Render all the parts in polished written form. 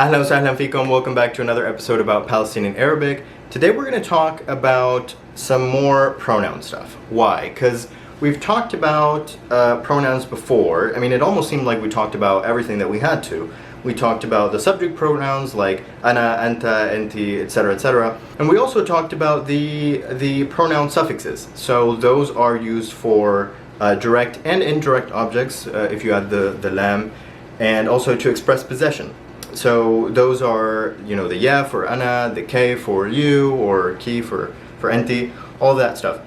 Ahlan wa sahlan fikum. Welcome back to another episode about Palestinian Arabic. Today we're going to talk about some more pronoun stuff. Why? Because we've talked about pronouns before. I mean, it almost seemed like we talked about everything that we had to. We talked about the subject pronouns like ana, anta, enti, etc., etc. And we also talked about the pronoun suffixes. So those are used for direct and indirect objects, if you add the lam, and also to express possession. So those are, you know, the ya for ana, the k for you, or ki for enti, all that stuff.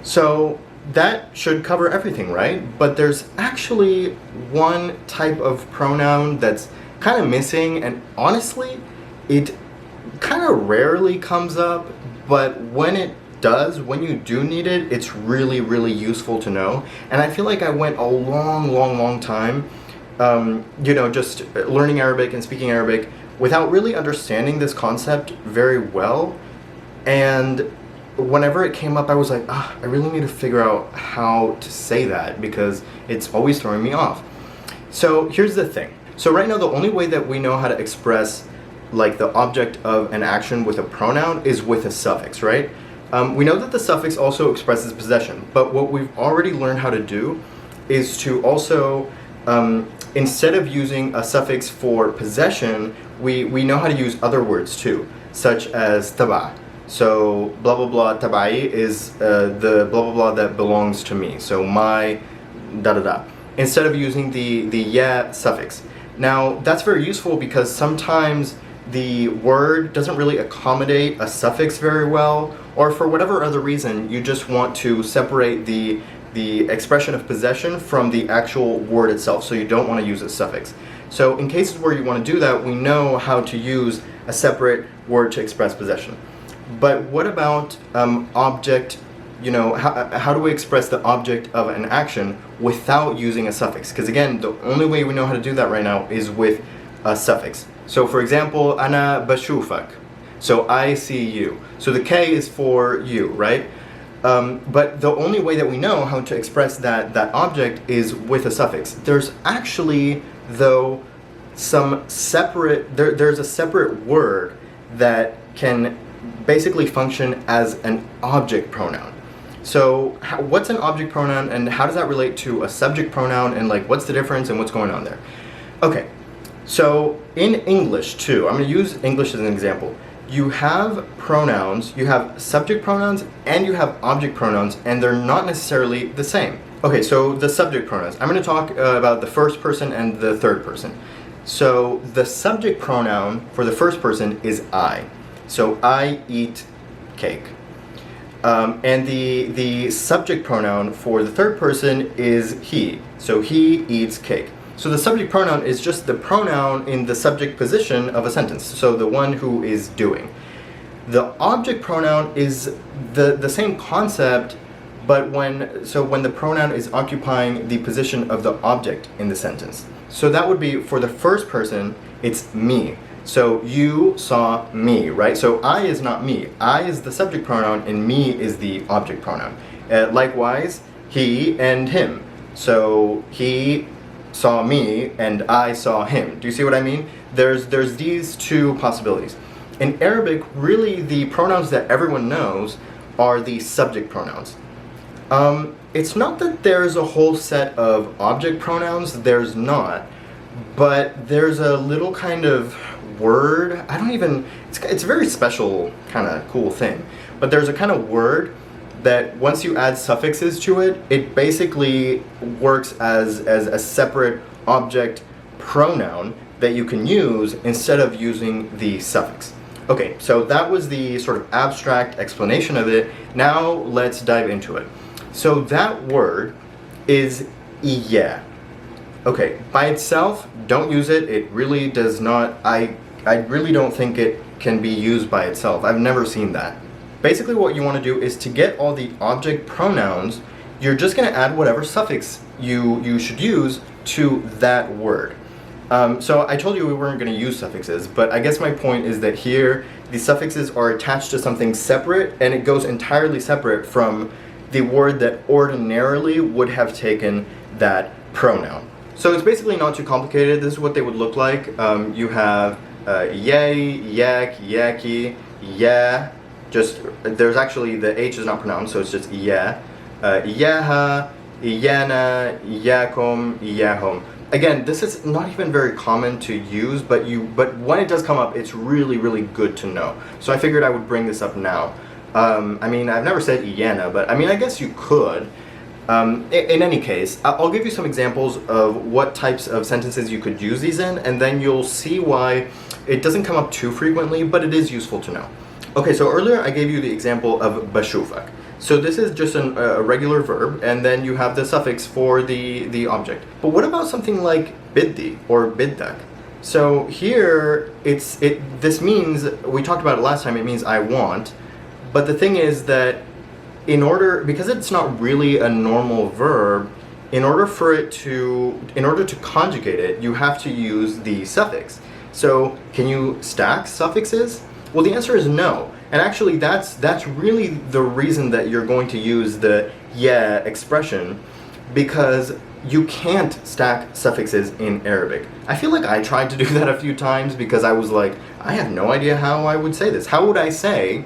So that should cover everything, right? But there's actually one type of pronoun that's kind of missing, and honestly, it kind of rarely comes up, but when it does, when you do need it, it's really, really useful to know. And I feel like I went a long time just learning Arabic and speaking Arabic without really understanding this concept very well. And whenever it came up, I was like, I really need to figure out how to say that because it's always throwing me off. So here's the thing. So right now, the only way that we know how to express like the object of an action with a pronoun is with a suffix, right? We know that the suffix also expresses possession, but what we've already learned how to do is to also instead of using a suffix for possession, we know how to use other words too, such as taba. So blah blah blah tabai is the blah blah blah that belongs to me. So my da da da. Instead of using the ya suffix. Now that's very useful because sometimes the word doesn't really accommodate a suffix very well, or for whatever other reason you just want to separate the expression of possession from the actual word itself, so you don't want to use a suffix. So in cases where you want to do that, we know how to use a separate word to express possession. But what about object? You know, how do we express the object of an action without using a suffix? Because again, the only way we know how to do that right now is with a suffix. So for example, ana bashufak. So I see you. So the K is for you, right? But the only way that we know how to express that object is with a suffix. There's actually, though, some separate, there's a separate word that can basically function as an object pronoun. So what's an object pronoun and how does that relate to a subject pronoun, and like what's the difference and what's going on there? Okay, so in English too, I'm going to use English as an example. You have pronouns, you have subject pronouns, and you have object pronouns, and they're not necessarily the same. Okay, so the subject pronouns. I'm going to talk about the first person and the third person. So the subject pronoun for the first person is I. So I eat cake. And the subject pronoun for the third person is he. So he eats cake. So the subject pronoun is just the pronoun in the subject position of a sentence, so the one who is doing. The object pronoun is the same concept, but when the pronoun is occupying the position of the object in the sentence. So that would be, for the first person, it's me. So you saw me, right? So I is not me. I is the subject pronoun and me is the object pronoun. Likewise, he and him. So he saw me and I saw him. Do you see what I mean? There's these two possibilities. In Arabic, really the pronouns that everyone knows are the subject pronouns. It's not that there's a whole set of object pronouns, there's not, but there's a little kind of word, it's a very special kind of cool thing, but there's a kind of word that once you add suffixes to it, it basically works as a separate object pronoun that you can use instead of using the suffix. Okay, so that was the sort of abstract explanation of it. Now let's dive into it. So that word is iya. Okay, by itself, don't use it. It really does not, I really don't think it can be used by itself. I've never seen that. Basically what you want to do is to get all the object pronouns, you're just going to add whatever suffix you should use to that word. So I told you we weren't going to use suffixes, but I guess my point is that here the suffixes are attached to something separate, and it goes entirely separate from the word that ordinarily would have taken that pronoun. So it's basically not too complicated. This is what they would look like. You have yay, yak, yaki, yeah. Just there's actually the H is not pronounced, so it's just yeah. Yaha, yana, yakom, yahom. Again, this is not even very common to use, but when it does come up, it's really, really good to know. So I figured I would bring this up now. I mean, I've never said yana, but I mean, I guess you could. In any case, I'll give you some examples of what types of sentences you could use these in, and then you'll see why it doesn't come up too frequently, but it is useful to know. Okay, so earlier I gave you the example of bashufak. So this is just a regular verb, and then you have the suffix for the object. But what about something like biddi or biddak? So here, this means, we talked about it last time, it means I want, but the thing is that because it's not really a normal verb, in order to conjugate it, you have to use the suffix. So can you stack suffixes? Well, the answer is no. And actually that's really the reason that you're going to use the yeah expression, because you can't stack suffixes in Arabic. I feel like I tried to do that a few times because I was like, I have no idea how I would say this. How would I say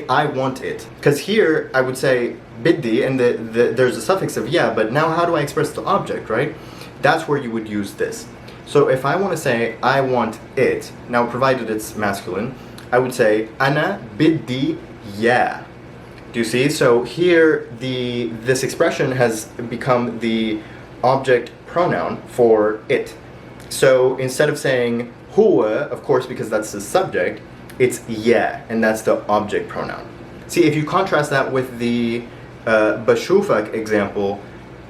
I want it? Because here I would say biddi, and there's a suffix of yeah, but now how do I express the object, right? That's where you would use this. So if I want to say I want it, now provided it's masculine, I would say ana biddi yeah. Do you see? So here this expression has become the object pronoun for it. So instead of saying huwa, of course, because that's the subject, it's yeah, and that's the object pronoun. See, if you contrast that with the bashufak example,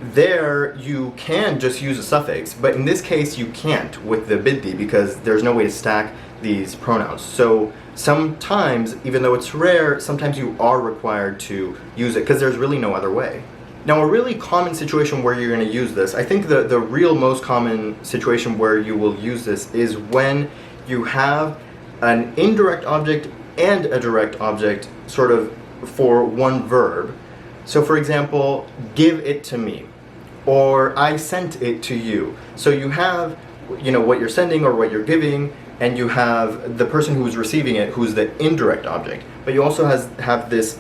there you can just use a suffix, but in this case you can't with the biddi because there's no way to stack these pronouns. So sometimes, even though it's rare, sometimes you are required to use it because there's really no other way. Now, a really common situation where you're going to use this, I think the real most common situation where you will use this is when you have an indirect object and a direct object sort of for one verb. So for example, give it to me, or I sent it to you. So you have, what you're sending or what you're giving, and you have the person who's receiving it, who's the indirect object. But you also have this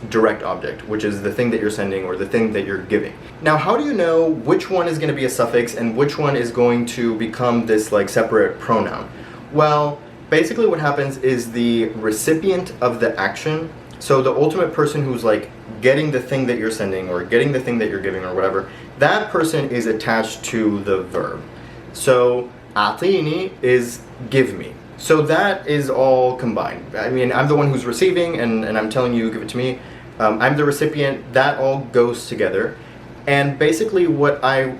direct object, which is the thing that you're sending or the thing that you're giving. Now, how do you know which one is going to be a suffix and which one is going to become this like separate pronoun? Well, basically what happens is the recipient of the action, so the ultimate person who's like getting the thing that you're sending or getting the thing that you're giving or whatever, that person is attached to the verb. So atini is give me. So that is all combined. I mean, I'm the one who's receiving and I'm telling you give it to me. I'm the recipient. That all goes together. And basically what I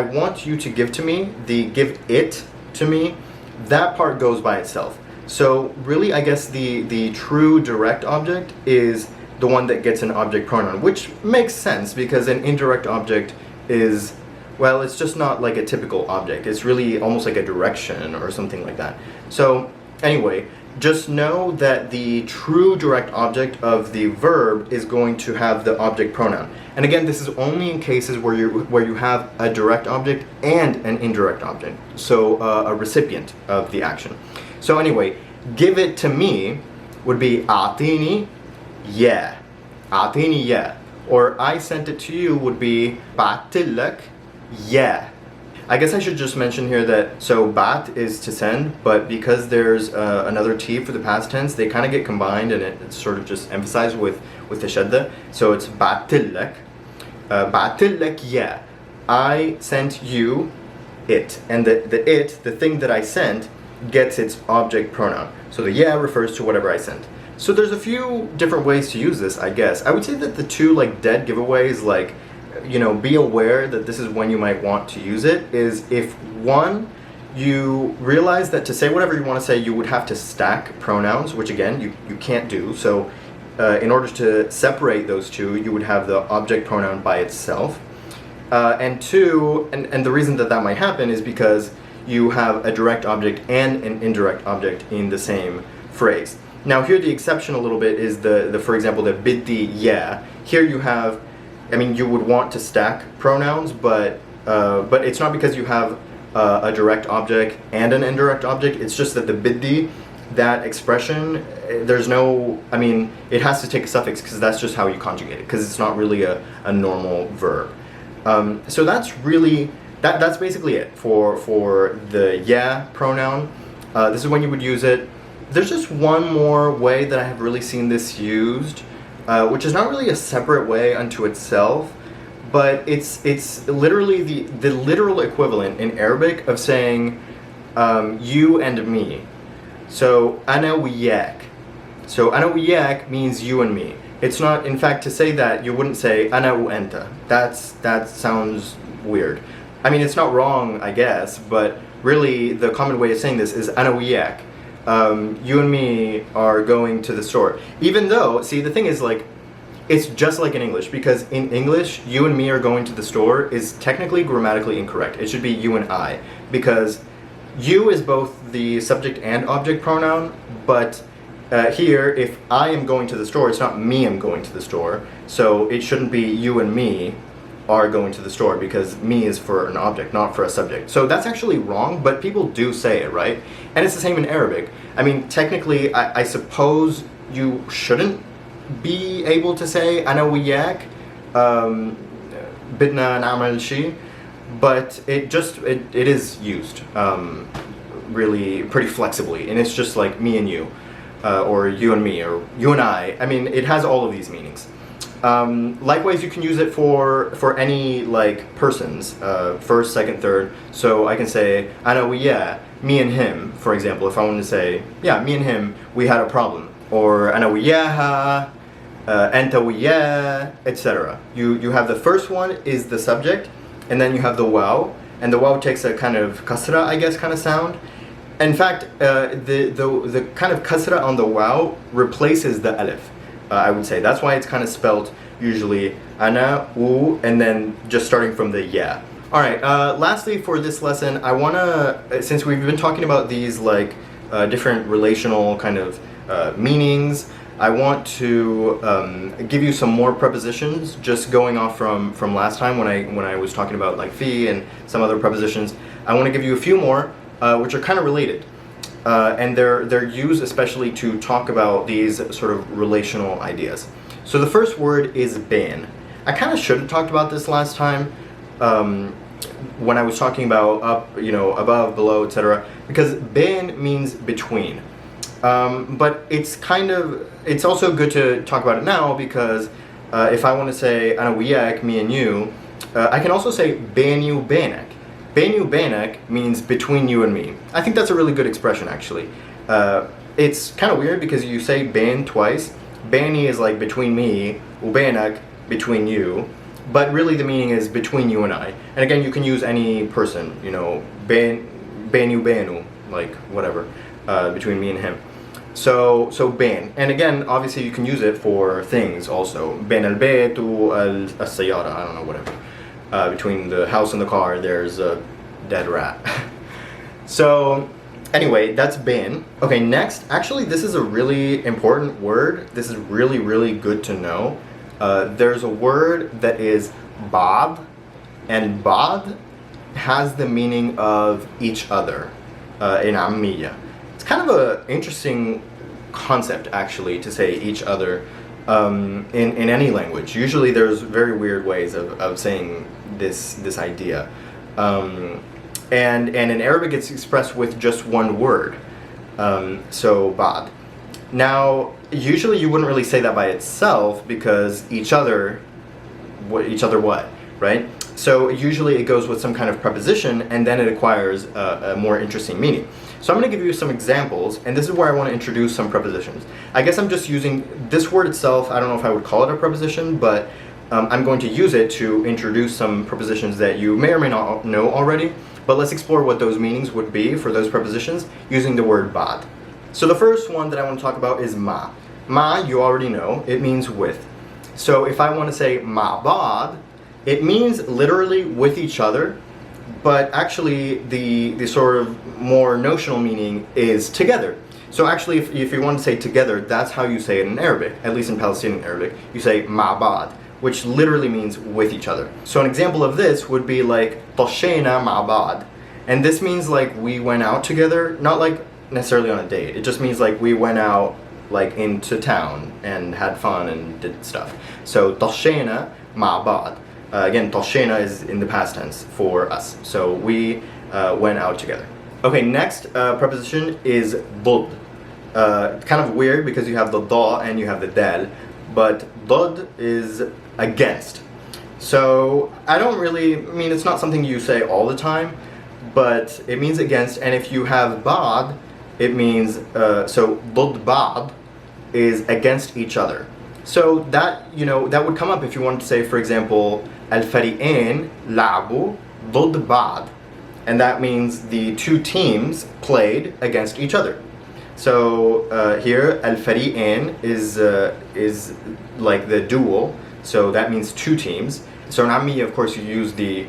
want you to give to me, the give it to me, that part goes by itself. So really, I guess the true direct object is the one that gets an object pronoun, which makes sense because an indirect object is, well, it's just not like a typical object. It's really almost like a direction or something like that. So anyway, just know that the true direct object of the verb is going to have the object pronoun. And again, this is only in cases where you have a direct object and an indirect object, so a recipient of the action. So anyway, give it to me would be atini yeah, atini yeah. Or I sent it to you would be batilak yeah. I guess I should just mention here that, so bat is to send, but because there's another T for the past tense, they kind of get combined and it's sort of just emphasized with the shadda. So it's batilak. Batilak yeah. I sent you it. And the thing that I sent, gets its object pronoun. So the yeah refers to whatever I sent. So there's a few different ways to use this, I guess. I would say that the two like dead giveaways, like, be aware that this is when you might want to use it, is if one, you realize that to say whatever you want to say, you would have to stack pronouns, which again, you can't do. So in order to separate those two, you would have the object pronoun by itself. And two, and the reason that might happen is because you have a direct object and an indirect object in the same phrase. Now here the exception a little bit is for example, the biddi yeah. Here you have, I mean, you would want to stack pronouns, but it's not because you have a direct object and an indirect object. It's just that the biddi, that expression, there's no, I mean, it has to take a suffix because that's just how you conjugate it, because it's not really a normal verb. So that's really, that's basically it for the yeah pronoun. This is when you would use it. There's just one more way that I have really seen this used, which is not really a separate way unto itself, but it's literally the literal equivalent in Arabic of saying you and me. So ana wiyak. So ana wiyak means you and me. It's not, in fact, to say that you wouldn't say ana u enta. That sounds weird. I mean, it's not wrong, I guess, but really the common way of saying this is ana wiyak. You and me are going to the store. Even though, see, the thing is, like, it's just like in English, because in English, you and me are going to the store is technically grammatically incorrect. It should be you and I, because you is both the subject and object pronoun, but here, if I am going to the store, it's not me am going to the store, so it shouldn't be you and me are going to the store, because me is for an object, not for a subject. So that's actually wrong, but people do say it, right? And it's the same in Arabic. I mean, technically, I suppose you shouldn't be able to say ana wiyak, bidna na'mal shi, but it is used really pretty flexibly, and it's just like me and you, or you and me, or you and I. I mean, it has all of these meanings. Likewise, you can use it for any like persons, first, second, third. So I can say ana wiya, me and him, for example. If I want to say, yeah, me and him, we had a problem, or ana wiyaha, anta wiya, etc. You have the first one is the subject, and then you have the waw, and the waw takes a kind of kasra, I guess, kind of sound. In fact, the kind of kasra on the waw replaces the alif. I would say that's why it's kind of spelt usually ana, u, and then just starting from the yeah. All right. Lastly, for this lesson, I wanna, since we've been talking about these like different relational kind of meanings, I want to give you some more prepositions, just going off from last time when I was talking about like fi and some other prepositions. I want to give you a few more, which are kind of related. And they're used especially to talk about these sort of relational ideas. So the first word is ben. I kind of should have talked about this last time when I was talking about up, above, below, etc. Because ben means between. But it's also good to talk about it now, because if I want to say ana wiyak, me and you, I can also say benu benak. Benu benak means between you and me. I think that's a really good expression, actually. It's kind of weird because you say ben twice. Bani is like between me, ubenak, between you. But really the meaning is between you and I. And again, you can use any person, benu benu, like whatever, between me and him. So ben. And again, obviously you can use it for things also. Ben al bayt al sayyara, I don't know, whatever. Between the house and the car, there's a dead rat. So anyway, that's ben. Okay, next, actually this is a really important word. This is really, really good to know. There's a word that is bad, and bad has the meaning of each other in Ammiya. It's kind of an interesting concept, actually, to say each other in any language. Usually there's very weird ways of saying this idea. And in Arabic it's expressed with just one word. So bad. Now, usually you wouldn't really say that by itself, because each other what, right? So usually it goes with some kind of preposition, and then it acquires a more interesting meaning. So I'm going to give you some examples, and this is where I want to introduce some prepositions. I guess I'm just using this word itself. I don't know if I would call it a preposition, but I'm going to use it to introduce some prepositions that you may or may not know already. But let's explore what those meanings would be for those prepositions using the word bad. So the first one that I want to talk about is ma. Ma, you already know, it means with. So if I want to say ma bad, it means literally with each other, but actually the sort of more notional meaning is together. So actually if you want to say together, that's how you say it in Arabic, at least in Palestinian Arabic. You say ma bad, which literally means with each other. So an example of this would be like طشينا مع بعض. And this means like we went out together, not like necessarily on a date. It just means like we went out like into town and had fun and did stuff. So طشينا مع بعض. Again, طشينا is in the past tense for us. So we went out together. Okay, next preposition is ضد. Kind of weird because you have the da and you have the dal, but ضد is against. So I mean, it's not something you say all the time, but it means against. And if you have bad, it means so ضد بعض is against each other. So that, you know, that would come up if you wanted to say, for example, الفريقين لعبوا ضد بعض, and that means the two teams played against each other. So here الفريقين is like the dual, so that means two teams. So nami, of course, you use the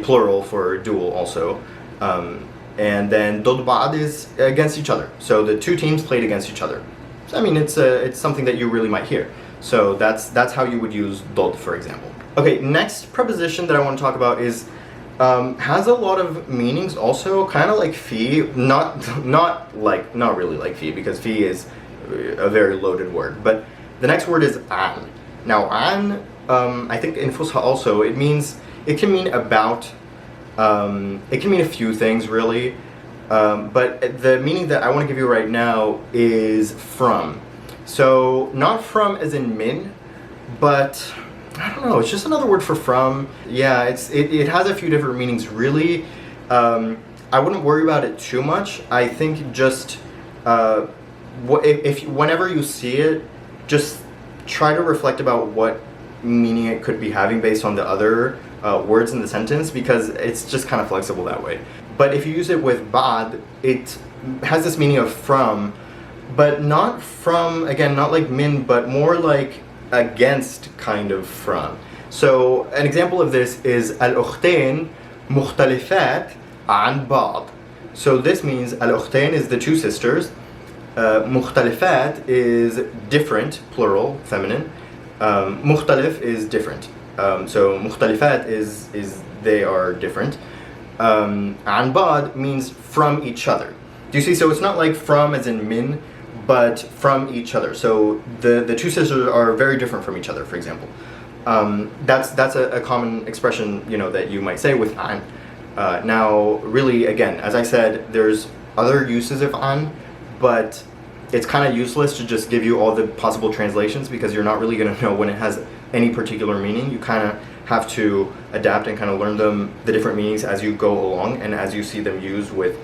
plural for dual also. And then ضد بعض is against each other. So the two teams played against each other. So, I mean, it's something that you really might hear. So that's how you would use ضد, for example. Okay, next preposition that I want to talk about is has a lot of meanings also, kind of like fi, not really like fi, because fi is a very loaded word. But the next word is an. Now an, I think in Fusha also, it can mean about. It can mean a few things really, but the meaning that I want to give you right now is from. So not from as in min, but I don't know, it's just another word for from. Yeah, it has a few different meanings really. I wouldn't worry about it too much. I think just whenever you see it, just try to reflect about what meaning it could be having based on the other words in the sentence, because it's just kind of flexible that way. But if you use it with bad, it has this meaning of from, but not from, again, not like min, but more like against kind of from. So an example of this is الأختين مختلفات عن بعض. So this means الأختين is the two sisters, مختلفات is different, plural, feminine, مختلف is different. So مختلفات is they are different. عن بعض means from each other. Do you see? So it's not like from as in min, but from each other. So the two sisters are very different from each other, for example. That's a common expression, you know, that you might say with an. Now, really, again, as I said, there's other uses of an, but it's kind of useless to just give you all the possible translations, because you're not really going to know when it has any particular meaning. You kind of have to adapt and kind of learn the different meanings as you go along, and as you see them used with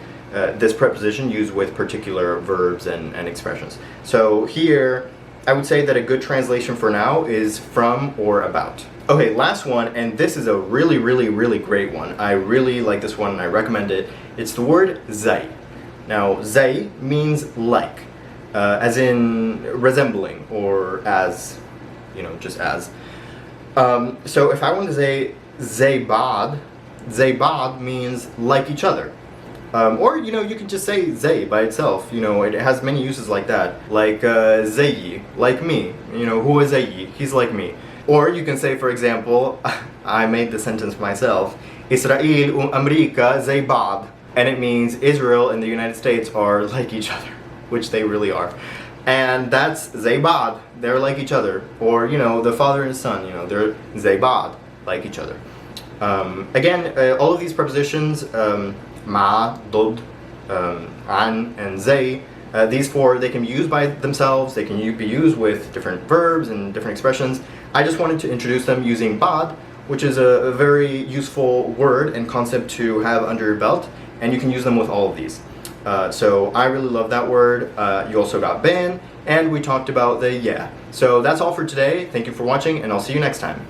this preposition used with particular verbs and expressions. So here, I would say that a good translation for now is from or about. Okay, last one, and this is a really, really, really great one. I really like this one and I recommend it. It's the word zay. Now, zay means like, as in resembling, or as, you know, just as. So if I want to say zaybad, zaybad means like each other. Or, you know, you can just say zay by itself. You know, it has many uses like that. Like zayi, like me. You know, who is zayi? He's like me. Or you can say, for example, I made the sentence myself, Israel America zay bad. And it means Israel and the United States are like each other, which they really are. And that's zay bad, they're like each other. Or, you know, the father and son, you know, they're zay bad, like each other. Again, all of these prepositions, ma, dod, an, and zay, these four, they can be used by themselves, they can be used with different verbs and different expressions. I just wanted to introduce them using bad, which is a very useful word and concept to have under your belt, and you can use them with all of these. So I really love that word. You also got ben, and we talked about the yeah. So that's all for today. Thank you for watching, and I'll see you next time.